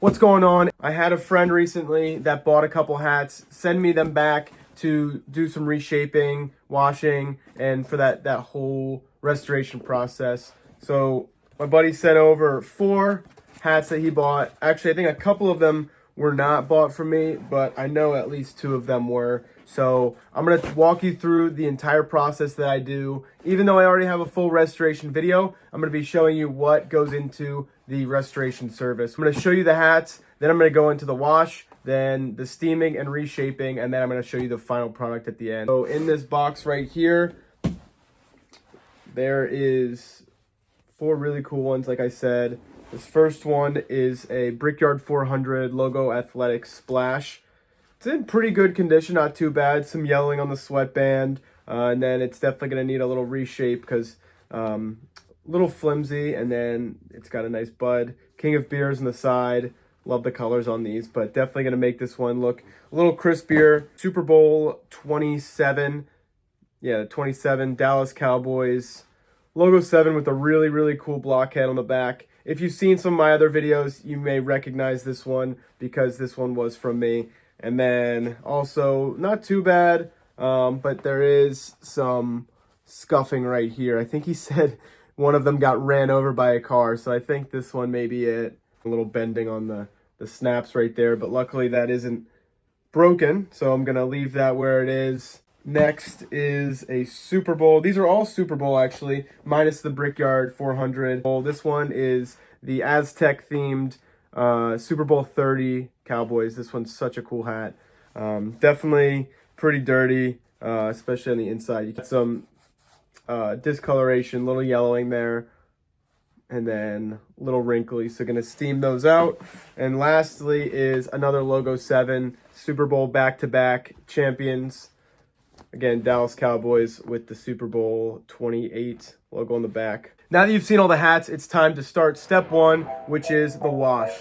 What's going on? I had a friend recently that bought a couple hats, send me them back to do some reshaping, washing, and for that whole restoration process. So my buddy sent over 4 hats that he bought. Actually, I think a couple of them were not bought from me, but I know at least 2 of them were. So I'm going to walk you through the entire process that I do. Even though I already have a full restoration video, I'm going to be showing you what goes into the restoration service. I'm going to show you the hats, then I'm going to go into the wash, then the steaming and reshaping, and then I'm going to show you the final product at the end. So in this box right here, there is 4 really cool ones, like I said. This first one is a Brickyard 400 Logo Athletic Splash. It's in pretty good condition, not too bad. Some yellowing on the sweatband, and then it's definitely going to need a little reshape because a little flimsy, and then it's got a nice bud. King of Beers on the side. Love the colors on these, but definitely going to make this one look a little crispier. Super Bowl 27. Yeah, 27, Dallas Cowboys. Logo 7 with a really, really cool blockhead on the back. If you've seen some of my other videos, you may recognize this one because this one was from me. And then also, not too bad, but there is some scuffing right here. I think he said one of them got ran over by a car, so I think this one may be it. A little bending on the snaps right there, but luckily that isn't broken, so I'm going to leave that where it is. Next is a Super Bowl. These are all Super Bowl, actually, minus the Brickyard 400. This one is the Aztec-themed Super Bowl 30 Cowboys. This one's such a cool hat. Definitely pretty dirty, especially on the inside. You get some discoloration, little yellowing there, and then a little wrinkly. So going to steam those out. And lastly is another Logo 7 Super Bowl back-to-back champions. Again, Dallas Cowboys with the Super Bowl 28 logo on the back. Now that you've seen all the hats, it's time to start step 1, which is the wash.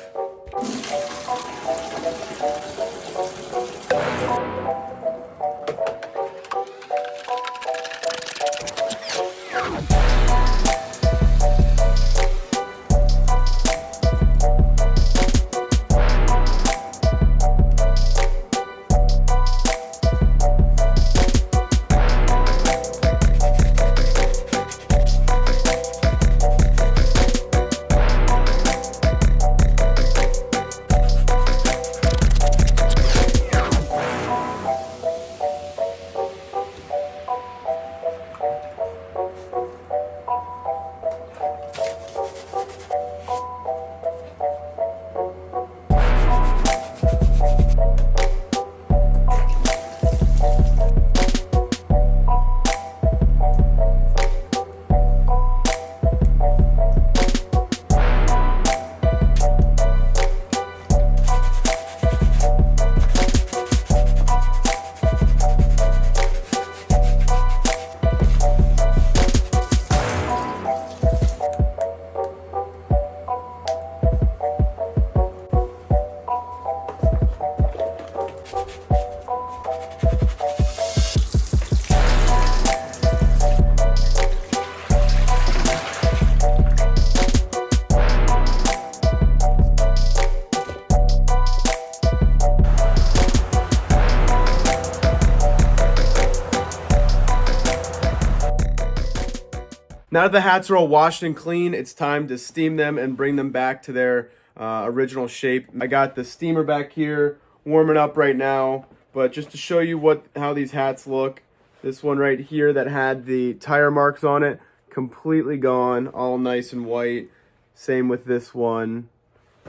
Now that the hats are all washed and clean, it's time to steam them and bring them back to their original shape. I got the steamer back here warming up right now, but just to show you how these hats look, this one right here that had the tire marks on it, completely gone, all nice and white. Same with this one.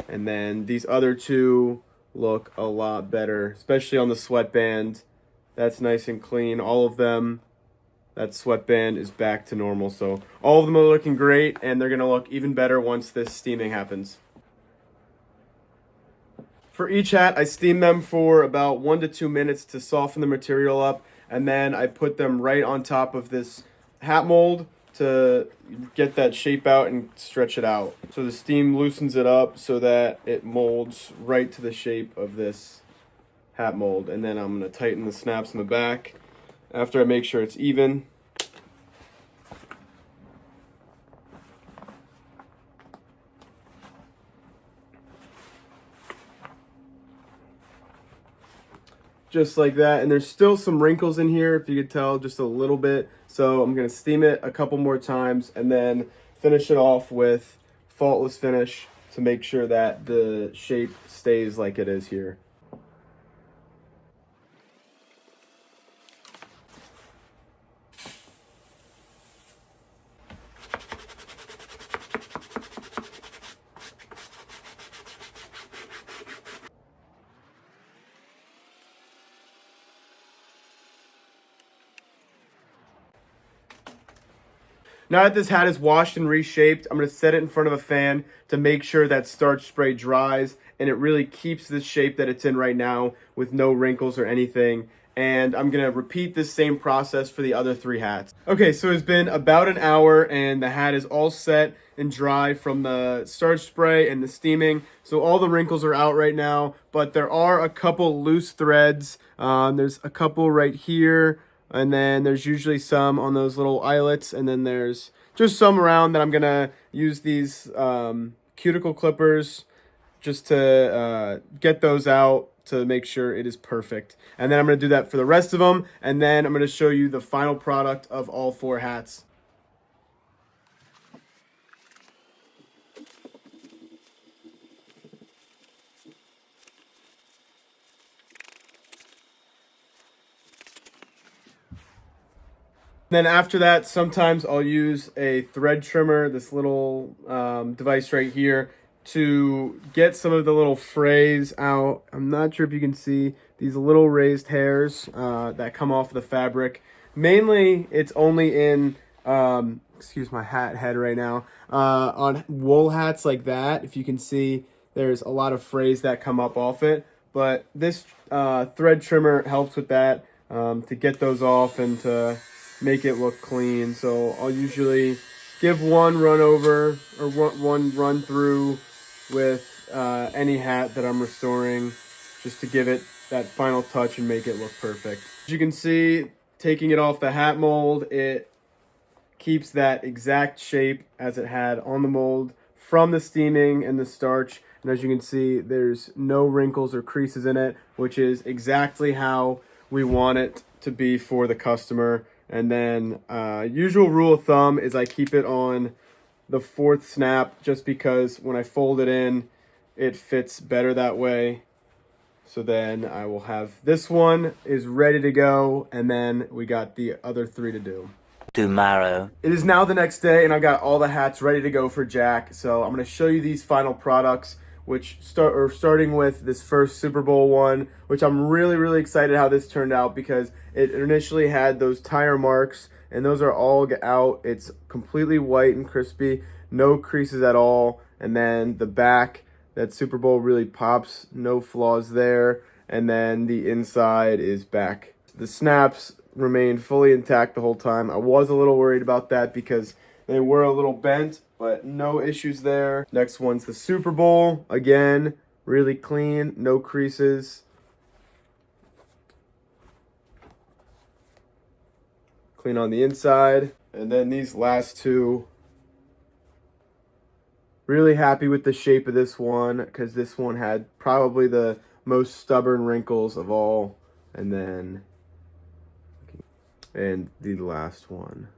And then these other 2 look a lot better, especially on the sweatband. That's nice and clean. All of them, that sweatband is back to normal. So all of them are looking great, and they're going to look even better once this steaming happens. For each hat, I steam them for about 1 to 2 minutes to soften the material up, and then I put them right on top of this hat mold to get that shape out and stretch it out. So the steam loosens it up so that it molds right to the shape of this hat mold. And then I'm going to tighten the snaps in the back after I make sure it's even. just like that. And there's still some wrinkles in here, if you could tell, just a little bit. So I'm gonna steam it a couple more times and then finish it off with faultless finish to make sure that the shape stays like it is here. Now that this hat is washed and reshaped, I'm going to set it in front of a fan to make sure that starch spray dries and it really keeps the shape that it's in right now with no wrinkles or anything. And I'm going to repeat this same process for the other 3 hats. Okay, so it's been about an hour and the hat is all set and dry from the starch spray and the steaming. So all the wrinkles are out right now, but there are a couple loose threads. There's a couple right here. And then there's usually some on those little eyelets, and then there's just some around that I'm gonna use these cuticle clippers just to get those out to make sure it is perfect. And then I'm gonna do that for the rest of them, and then I'm gonna show you the final product of all 4 hats. Then after that, sometimes I'll use a thread trimmer, this little device right here, to get some of the little frays out. I'm not sure if you can see these little raised hairs that come off the fabric. Mainly, it's only in, excuse my hat head right now, on wool hats like that. If you can see, there's a lot of frays that come up off it. But this thread trimmer helps with that, to get those off and to make it look clean. So I'll usually give one run over or one run through with any hat that I'm restoring, just to give it that final touch and make it look perfect. As you can see, taking it off the hat mold, it keeps that exact shape as it had on the mold from the steaming and the starch. And as you can see, there's no wrinkles or creases in it, which is exactly how we want it to be for the customer. And then usual rule of thumb is I keep it on the 4th snap, just because when I fold it in, it fits better that way. So then I will have this one is ready to go, and then we got the other 3 to do. Tomorrow. It is now the next day, and I've got all the hats ready to go for Jack. So I'm going to show you these final products, which starting with this first Super Bowl one, which I'm really excited how this turned out, because it initially had those tire marks, and those are all out. It's completely white and crispy, no creases at all. And then the back, that Super Bowl really pops, no flaws there. And then the inside is back. The snaps remained fully intact the whole time. I was a little worried about that because they were a little bent, but no issues there. Next one's the Super Bowl. Again, really clean, no creases. Clean on the inside. And then these last 2, really happy with the shape of this one, because this one had probably the most stubborn wrinkles of all. And then, and the last one.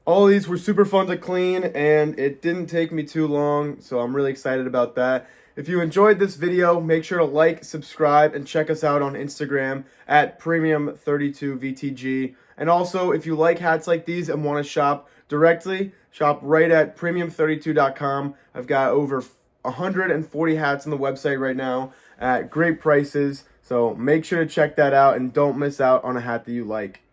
All these were super fun to clean, and it didn't take me too long, so I'm really excited about that. If you enjoyed this video, make sure to like, subscribe, and check us out on Instagram at Premium32VTG. And also, if you like hats like these and want to shop directly, shop right at Premium32.com. I've got over 140 hats on the website right now at great prices, so make sure to check that out and don't miss out on a hat that you like.